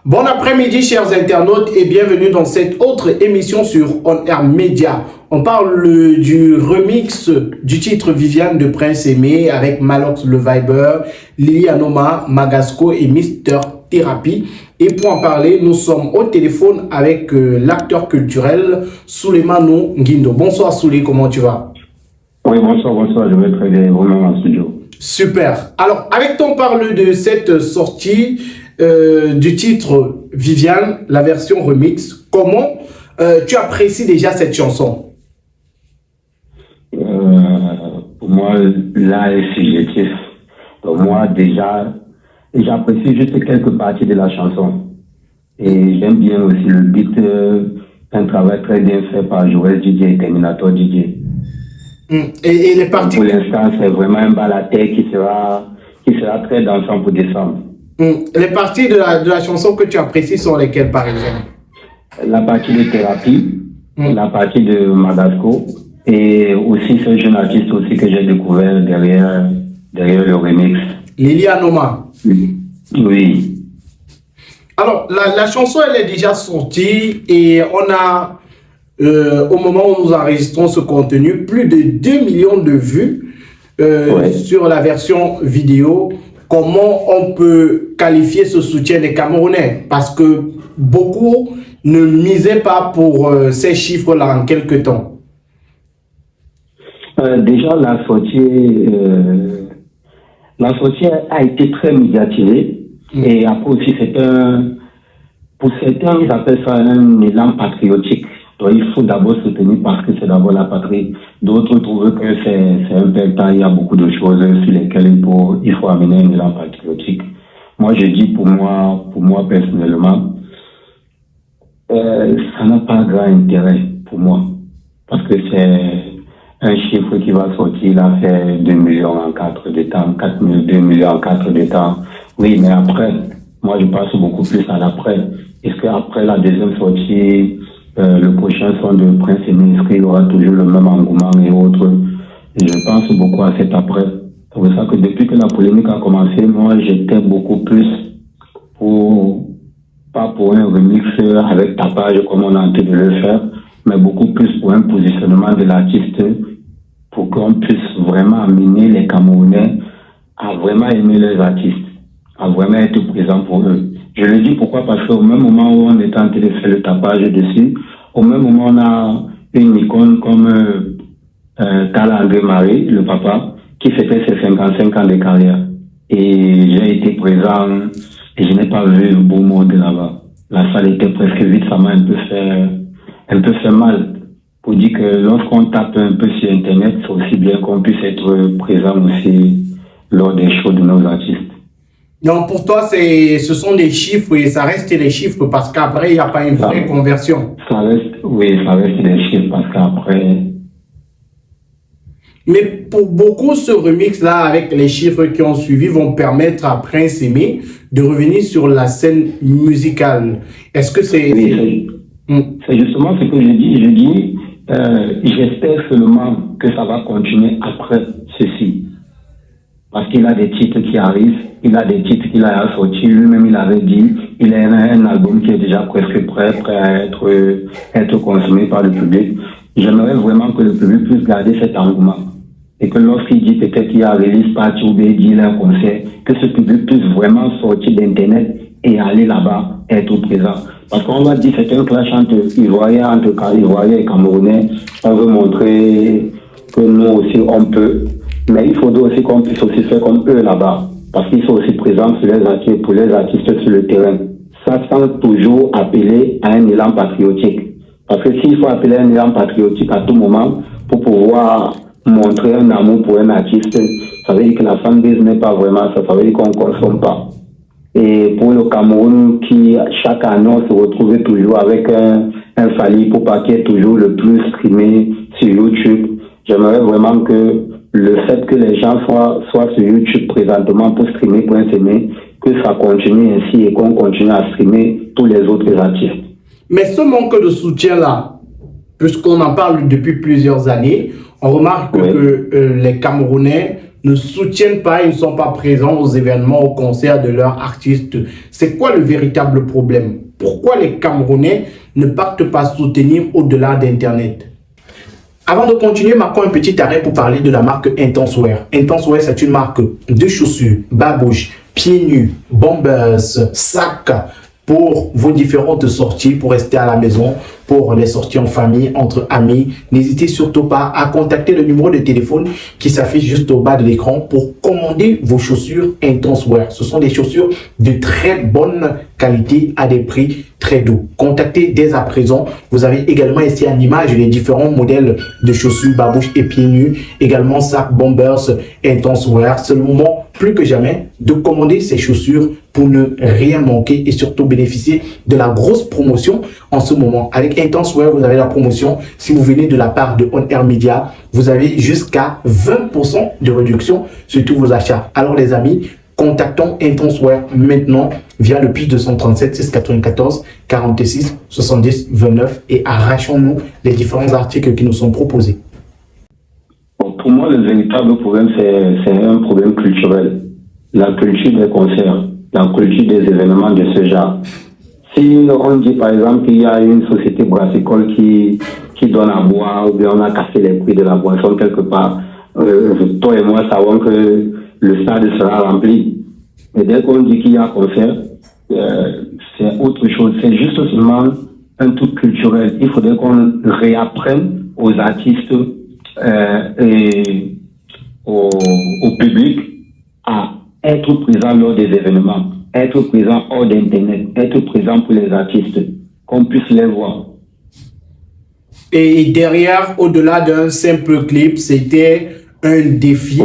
Bon après-midi, chers internautes, et bienvenue dans cette autre émission sur On Air Media. On parle du remix du titre Viviane de Prince Aimé avec Malox le Viber, Lily Anoma, Magasco et Mister Therapy. Et pour en parler, nous sommes au téléphone avec l'acteur culturel Souleymane Nguindo. Bonsoir Souley, comment tu vas? Oui, bonsoir, je vais très bien, vraiment en studio. Super. Alors, avec toi, on parle de cette sortie du titre Viviane, la version remix. Comment tu apprécies déjà cette chanson? Pour moi, là est subjectif. Donc moi, déjà, j'apprécie juste quelques parties de la chanson. Et j'aime bien aussi le beat, un travail très bien fait par Joël DJ et Terminator DJ. Et les parties... Pour l'instant, c'est vraiment un balaté qui sera très dansant pour décembre. Les parties de la chanson que tu apprécies sont lesquelles, par exemple? La partie de Thérapie, la partie de Magasco, et aussi ce jeune artiste aussi que j'ai découvert derrière le remix. Lily Anoma. Oui. Alors, la chanson, elle est déjà sortie et on a, au moment où nous enregistrons ce contenu, plus de 2 millions de vues sur la version vidéo. Comment on peut qualifier ce soutien des Camerounais? Parce que beaucoup ne misaient pas pour ces chiffres-là en quelques temps. Déjà, la sortie a été très médiatisée. Et après aussi, pour certains, ils appellent ça un élan patriotique. Donc, il faut d'abord soutenir parce que c'est d'abord la patrie. D'autres trouvent que c'est un peu temps. Il y a beaucoup de choses sur lesquelles il faut amener un élan patriotique. Moi, je dis pour moi personnellement, ça n'a pas grand intérêt pour moi. Parce que c'est un chiffre qui va sortir, il a fait 2 millions en 4 de temps, 2 millions en 4 de temps. Oui, mais après, moi, je passe beaucoup plus à l'après. Est-ce qu'après la deuxième sortie, le prochain son de Prince Aimé, est-ce qu'il y aura toujours le même engouement et autres? Et je pense beaucoup à cet après. C'est pour ça que depuis que la polémique a commencé, moi, j'étais beaucoup plus pas pour un remix avec tapage comme on a en train de le faire, mais beaucoup plus pour un positionnement de l'artiste pour qu'on puisse vraiment amener les Camerounais à vraiment aimer les artistes, à vraiment être présent pour eux. Je le dis pourquoi, parce qu'au même moment où on est en train de faire le tapage dessus, au même moment on a une icône comme Kala André Marie, le papa, qui fêtait ses 55 ans de carrière. Et j'ai été présent et je n'ai pas vu le beau monde là-bas. La salle était presque vide, ça m'a un peu fait mal. Pour dire que lorsqu'on tape un peu sur Internet, c'est aussi bien qu'on puisse être présent aussi lors des shows de nos artistes. Donc pour toi, ce sont des chiffres et ça reste des chiffres parce qu'après, il n'y a pas une vraie conversion. Ça reste des chiffres parce qu'après... Mais pour beaucoup, ce remix-là, avec les chiffres qui ont suivi, vont permettre à Prince Aimé de revenir sur la scène musicale. Est-ce que c'est... Oui, c'est justement ce que je dis. Je dis, j'espère seulement que ça va continuer après ceci. Parce qu'il a des titres qui arrivent, il a des titres qu'il a sortis, lui-même il avait dit, il a un album qui est déjà presque prêt à être consommé par le public. J'aimerais vraiment que le public puisse garder cet engouement. Et que lorsqu'il dit peut-être qu'il y a un release party ou bien il y a un concert, que ce public puisse vraiment sortir d'Internet et aller là-bas, être présent. Parce qu'on va dire c'est un clash entre Ivoiriens et Camerounais. On veut montrer que nous aussi on peut. Mais il faudrait aussi qu'on puisse aussi faire comme eux là-bas. Parce qu'ils sont aussi présents pour les artistes sur le terrain. Ça sans toujours appeler à un élan patriotique. Parce que s'il faut appeler à un élan patriotique à tout moment pour pouvoir montrer un amour pour un artiste, ça veut dire que la fanbase n'est pas vraiment ça. Ça veut dire qu'on ne consomme pas. Et pour le Cameroun, qui chaque année on se retrouve toujours avec un Fally Ipupa qui est toujours le plus streamé sur YouTube, j'aimerais vraiment que le fait que les gens soient sur YouTube présentement pour streamer Prince Aimé, que ça continue ainsi et qu'on continue à streamer tous les autres artistes. Mais ce manque de soutien-là, puisqu'on en parle depuis plusieurs années, on remarque que les Camerounais ne soutiennent pas, ils ne sont pas présents aux événements, aux concerts de leurs artistes. C'est quoi le véritable problème? Pourquoi les Camerounais ne partent pas soutenir au-delà d'Internet? Avant de continuer, marquons un petit arrêt pour parler de la marque Intenswear. Intenswear, c'est une marque de chaussures, babouches, pieds nus, bombers, sacs, pour vos différentes sorties, pour rester à la maison, pour les sorties en famille, entre amis. N'hésitez surtout pas à contacter le numéro de téléphone qui s'affiche juste au bas de l'écran pour commander vos chaussures Intenswear. Ce sont des chaussures de très bonne qualité à des prix très doux. Contactez dès à présent. Vous avez également ici en image les différents modèles de chaussures, babouches et pieds nus. Également sacs, bombers, Intenswear. C'est le moment plus que jamais de commander ces chaussures pour ne rien manquer et surtout bénéficier de la grosse promotion en ce moment. Avec Intenswear, vous avez la promotion. Si vous venez de la part de On Air Media, vous avez jusqu'à 20% de réduction sur tous vos achats. Alors les amis, contactons Intenswear maintenant via le plus 237 694 46 70 29 et arrachons-nous les différents articles qui nous sont proposés. Pour moi, le véritable problème, c'est un problème culturel. La culture des concerts, la culture des événements de ce genre. Si on dit par exemple qu'il y a une société brassicole qui donne à boire, ou bien on a cassé les prix de la boisson quelque part, toi et moi savons que le stade sera rempli. Mais dès qu'on dit qu'il y a un concert, c'est autre chose. C'est juste seulement un truc culturel. Il faudrait qu'on réapprenne aux artistes et au public à être présent lors des événements, être présent hors d'Internet, être présent pour les artistes, qu'on puisse les voir. Et derrière, au-delà d'un simple clip, c'était un défi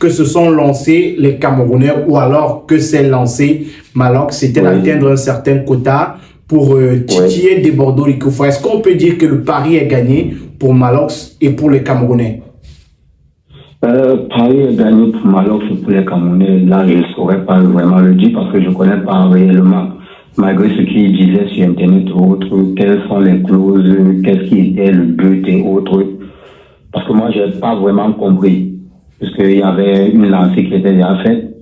que se sont lancés les Camerounais ou alors que s'est lancé Malox, c'était d'atteindre un certain quota pour titiller des Bordeaux Ricoufo. Est-ce qu'on peut dire que le pari est gagné pour Malox et pour les Camerounais? Paris est gagné pour Malox et pour les Camerounais. Là, je ne saurais pas vraiment le dire parce que je ne connais pas réellement, malgré ce qu'ils disaient sur Internet ou autres, quelles sont les clauses, qu'est-ce qui était le but et autres. Parce que moi, je n'ai pas vraiment compris. Parce qu'il y avait une lancée qui était déjà faite.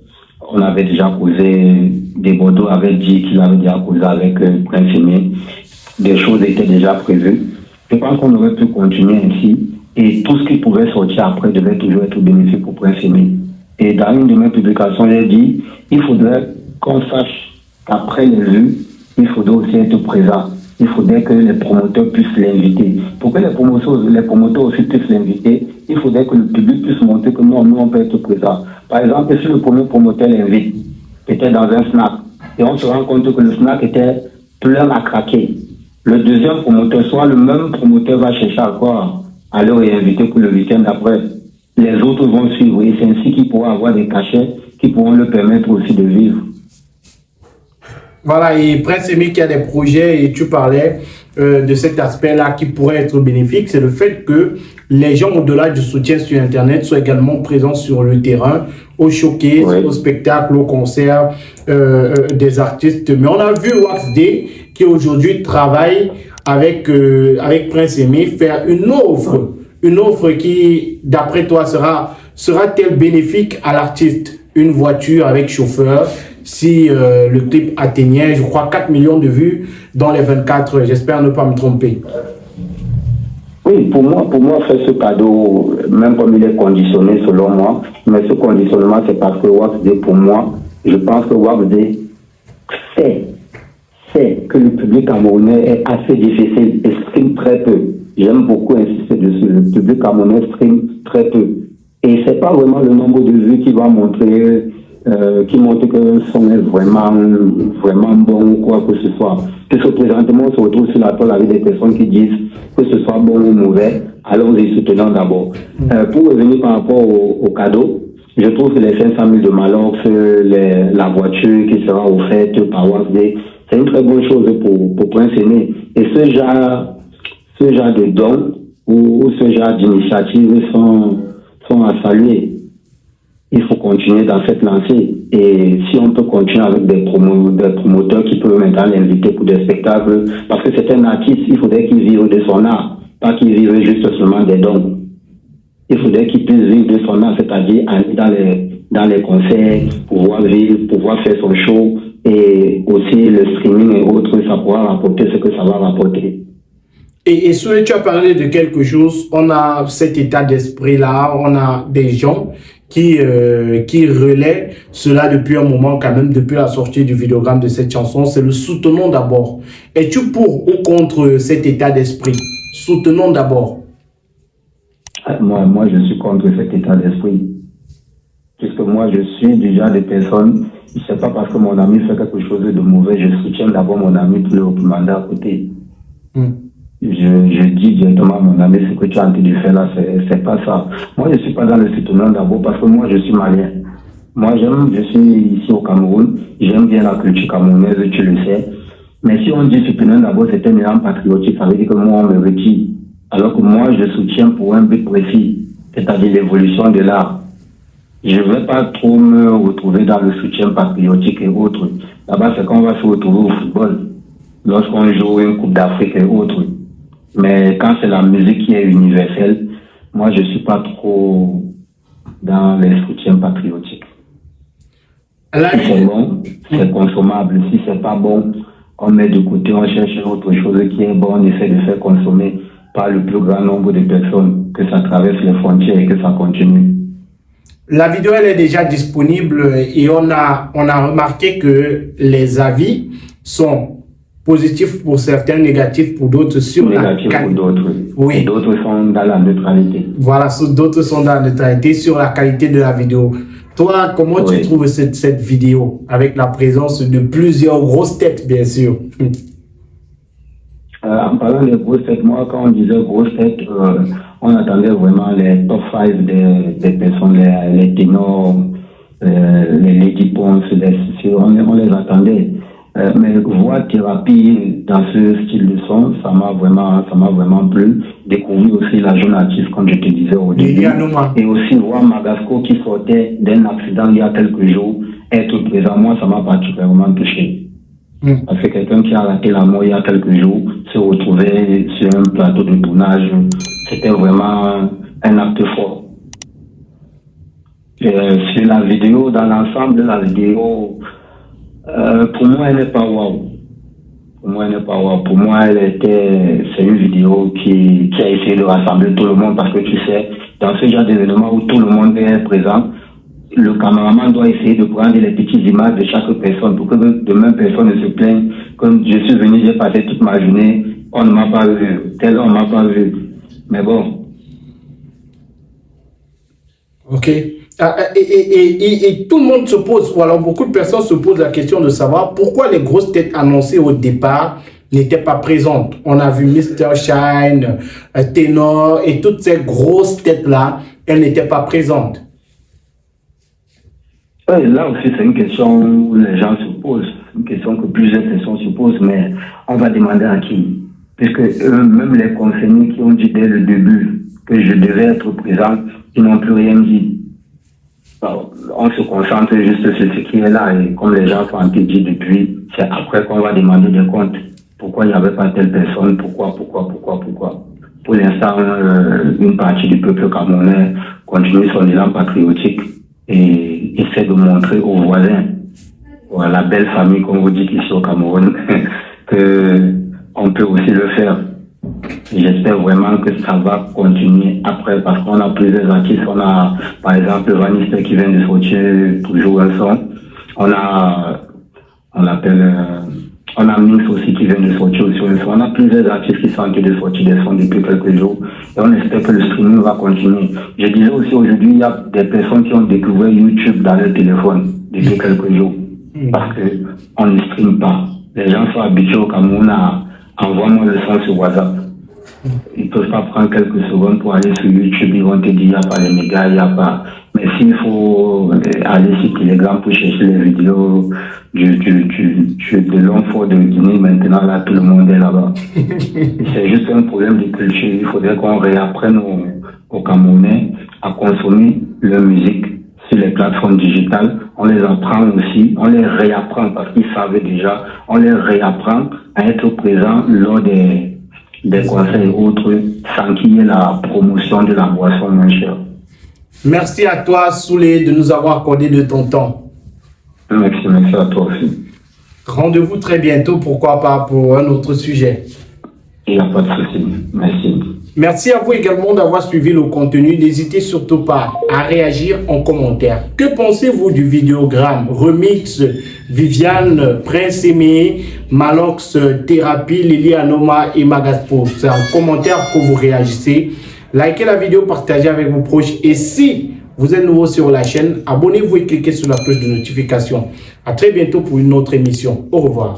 On avait déjà causé, des Bordeaux avaient dit qu'il avait déjà causé avec Prince Aimé. Des choses étaient déjà prévues. Je pense qu'on aurait pu continuer ainsi. Et tout ce qui pouvait sortir après devait toujours être bénéfique pour Prince Aimé. Et dans une de mes publications, j'ai dit, il faudrait qu'on sache qu'après les vues, il faudrait aussi être présent. Il faudrait que les promoteurs puissent l'inviter. Pour que les promoteurs aussi puissent l'inviter, il faudrait que le public puisse montrer que non, nous on peut être présent. Par exemple, si le premier promoteur l'invite, était dans un snack, et on se rend compte que le snack était plein à craquer. Le deuxième promoteur, soit le même promoteur va chercher encore à le réinviter pour le week-end après. Les autres vont suivre et c'est ainsi qu'il pourra avoir des cachets qui pourront le permettre aussi de vivre. Voilà, et Prince Aimé qui a des projets, et tu parlais de cet aspect-là qui pourrait être bénéfique, c'est le fait que les gens, au-delà du soutien sur Internet, soient également présents sur le terrain, au showcase, au spectacle, au concert des artistes. Mais on a vu Wax Day qui aujourd'hui travaille avec Prince Aimé faire une offre qui, d'après toi, sera-t-elle bénéfique à l'artiste? Une voiture avec chauffeur, si le clip atteignait, je crois, 4 millions de vues dans les 24 heures. J'espère ne pas me tromper. Oui, pour moi, faire ce cadeau, même comme il est conditionné selon moi, mais ce conditionnement, c'est parce que Wax Day, pour moi, je pense que Wax Day sait que le public camerounais est assez difficile et stream très peu. J'aime beaucoup insister dessus. Le public camerounais stream très peu. Et c'est pas vraiment le nombre de vues qui va montrer, qui montre que le son est vraiment bon ou quoi que ce soit. Puisque présentement, on se retrouve sur la toile avec des personnes qui disent que ce soit bon ou mauvais, allons-y, soutenons d'abord. Pour revenir par rapport au cadeau, je trouve que les 500 000 de Malox, la voiture qui sera offerte par Wax Day, c'est une très bonne chose pour Prince Aimé. Et ce genre de dons ou ce genre d'initiatives sont à saluer. Il faut continuer dans cette lancée. Et si on peut continuer avec des promoteurs qui peuvent maintenant l'inviter pour des spectacles, parce que c'est un artiste, il faudrait qu'il vive de son art, pas qu'il vive juste seulement des dons. Il faudrait qu'il puisse vivre de son art, c'est-à-dire aller dans les concerts, pouvoir vivre, pouvoir faire son show, et aussi le streaming et autres, ça pourra rapporter ce que ça va rapporter. Et Souley, tu as parlé de quelque chose, on a cet état d'esprit-là, on a des gens qui relaient cela depuis un moment, quand même, depuis la sortie du vidéogramme de cette chanson, c'est le soutenons d'abord. Es-tu pour ou contre cet état d'esprit? Soutenons d'abord. Moi, je suis contre cet état d'esprit. Puisque moi, je suis déjà des personnes, c'est pas parce que mon ami fait quelque chose de mauvais, je soutiens d'abord mon ami pour le reprimander à côté. Je dis directement à mon ami, ce que tu as en train de faire là, c'est pas ça. Moi, je suis pas dans le soutenant d'abord parce que moi, je suis malien. Moi, je suis ici au Cameroun, j'aime bien la culture camerounaise, tu le sais. Mais si on dit soutenant d'abord, c'est un élan patriotique, ça veut dire que moi, on me retire. Alors que moi, je soutiens pour un but précis, c'est-à-dire l'évolution de l'art. Je ne vais pas trop me retrouver dans le soutien patriotique et autres. Là-bas, c'est qu'on va se retrouver au football, lorsqu'on joue une Coupe d'Afrique et autres. Mais quand c'est la musique qui est universelle, moi, je ne suis pas trop dans les soutiens patriotiques. Si c'est bon, c'est consommable. Si c'est pas bon, on met de côté, on cherche autre chose qui est bon, on essaie de faire consommer par le plus grand nombre de personnes, que ça traverse les frontières et que ça continue. La vidéo, elle est déjà disponible et on a remarqué que les avis sont positifs pour certains, négatifs pour d'autres. Négatifs pour d'autres. Oui. D'autres sont dans la neutralité. Voilà, d'autres sont dans la neutralité sur la qualité de la vidéo. Toi, comment tu trouves cette vidéo avec la présence de plusieurs grosses têtes, bien sûr? En parlant des grosses têtes, moi, quand on disait grosses têtes, on attendait vraiment les top 5 des personnes, les ténors, les Lady Pons, on les attendait. Mais voir Thérapie dans ce style de son, ça m'a vraiment plu. Découvrir aussi la jeune artiste, comme je te disais au début. Et aussi voir Magasco qui sortait d'un accident il y a quelques jours, être présent, moi, ça m'a particulièrement touché. Parce que quelqu'un qui a raté la mort il y a quelques jours, se retrouver sur un plateau de tournage, c'était vraiment un acte fort. Sur la vidéo, dans l'ensemble de la vidéo, pour moi, elle n'est pas waouh. Pour moi, elle n'est pas waouh. Pour moi, c'est une vidéo qui a essayé de rassembler tout le monde parce que tu sais, dans ce genre d'événement où tout le monde est présent, le caméraman doit essayer de prendre les petites images de chaque personne pour que demain personne ne se plaigne. Comme je suis venu, j'ai passé toute ma journée, on ne m'a pas vu, tel on ne m'a pas vu. Mais bon. Ok. Et tout le monde se pose, ou alors beaucoup de personnes se posent la question de savoir pourquoi les grosses têtes annoncées au départ n'étaient pas présentes. On a vu Mr. Shine, Ténor et toutes ces grosses têtes-là, elles n'étaient pas présentes. Là aussi, c'est une question où les gens se posent. C'est une question que plusieurs personnes se posent, mais on va demander à qui? Puisque eux-mêmes les conseillers qui ont dit dès le début que je devais être présent, ils n'ont plus rien dit. Alors, on se concentre juste sur ce qui est là, et comme les gens sont dit depuis, c'est après qu'on va demander des comptes. Pourquoi il n'y avait pas telle personne? Pourquoi? Pour l'instant, une partie du peuple camerounais continue son élan patriotique et essaie de montrer aux voisins, à la belle famille, comme vous dites ici au Cameroun, qu'on peut aussi le faire. J'espère vraiment que ça va continuer après, parce qu'on a plusieurs artistes. On a, par exemple, Vanista qui vient de sortir toujours un son. On a Mix aussi qui vient de sortir aussi un son. On a plusieurs artistes qui sont en train de sortir des sons depuis quelques jours. Et on espère que le streaming va continuer. Je disais aussi aujourd'hui, il y a des personnes qui ont découvert YouTube dans leur téléphone depuis quelques jours. Parce qu'on ne stream pas. Les gens sont habitués au Cameroun à envoyer le son sur WhatsApp. Ils ne peuvent pas prendre quelques secondes pour aller sur YouTube, ils vont te dire il n'y a pas les mégas, il n'y a pas. Mais s'il faut aller sur Telegram pour chercher les vidéos de l'enfant de Guinée, maintenant là tout le monde est là-bas. C'est juste un problème de culture. Il faudrait qu'on réapprenne aux Camerounais à consommer leur musique sur les plateformes digitales. On les apprend aussi, on les réapprend parce qu'ils savent déjà, on les réapprend à être présents lors des des conseils autres sans qu'il y ait la promotion de la boisson moins chère. Merci à toi, Soulé, de nous avoir accordé de ton temps. Merci à toi aussi. Rendez-vous très bientôt, pourquoi pas, pour un autre sujet. Il n'y a pas de souci. Merci. Merci à vous également d'avoir suivi le contenu. N'hésitez surtout pas à réagir en commentaire. Que pensez-vous du vidéogramme remix Viviane, Prince Aimé, Malox, Thérapie, Lily Anoma et Magaspo? C'est en commentaire que vous réagissez. Likez la vidéo, partagez avec vos proches. Et si vous êtes nouveau sur la chaîne, abonnez-vous et cliquez sur la cloche de notification. À très bientôt pour une autre émission. Au revoir.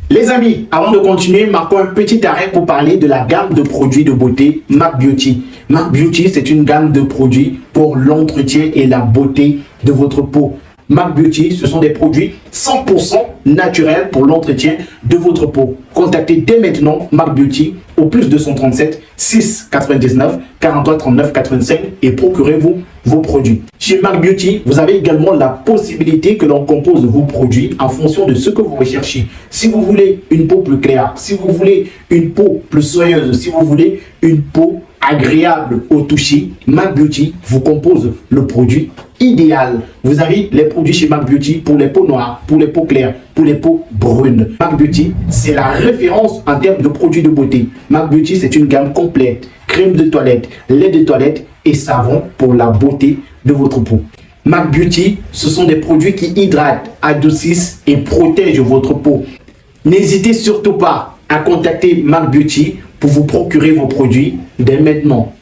Les amis, avant de continuer, marquons un petit arrêt pour parler de la gamme de produits de beauté MAC Beauty. MAC Beauty, c'est une gamme de produits pour l'entretien et la beauté de votre peau. MAC Beauty, ce sont des produits 100% naturels pour l'entretien de votre peau. Contactez dès maintenant MAC Beauty au plus 237 6 99 43 39 85 et procurez-vous vos produits. Chez MAC Beauty, vous avez également la possibilité que l'on compose vos produits en fonction de ce que vous recherchez. Si vous voulez une peau plus claire, si vous voulez une peau plus soyeuse, si vous voulez une peau agréable au toucher, MAC Beauty vous compose le produit idéal. Vous avez les produits chez MAC Beauty pour les peaux noires, pour les peaux claires, pour les peaux brunes. MAC Beauty, c'est la référence en termes de produits de beauté. MAC Beauty, c'est une gamme complète. Crème de toilette, lait de toilette et savon pour la beauté de votre peau. MAC Beauty, ce sont des produits qui hydratent, adoucissent et protègent votre peau. N'hésitez surtout pas à contacter MAC Beauty pour vous procurer vos produits dès maintenant.